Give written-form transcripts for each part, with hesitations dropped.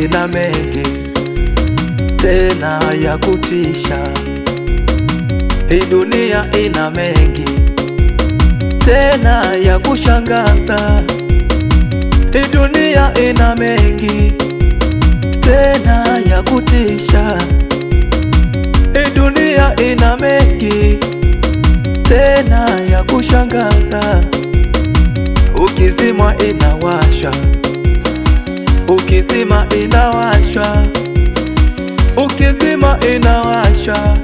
ina mengi tena ya kutisha. Hii dunia ina mengi tena ya kushangaza. Hii dunia ina mengi tena ya kutisha. Hii dunia ina mengi tena ya kushangaza. Ukizima inawasha, ukizima inawasha, ukizima inawasha,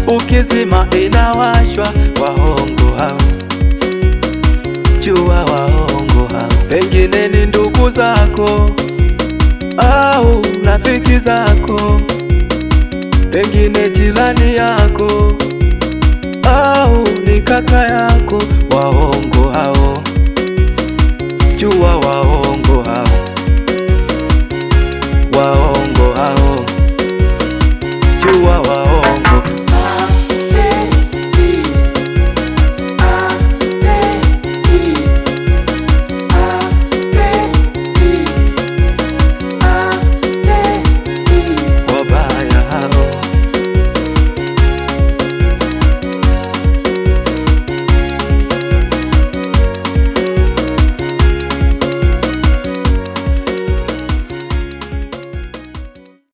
ukizima inawashwa. Waongo hao, jua waongo hao. Pengine ni ndugu zako au rafiki zako, pengine jirani yako au ni kaka yako. Waongo hao, jua waongo.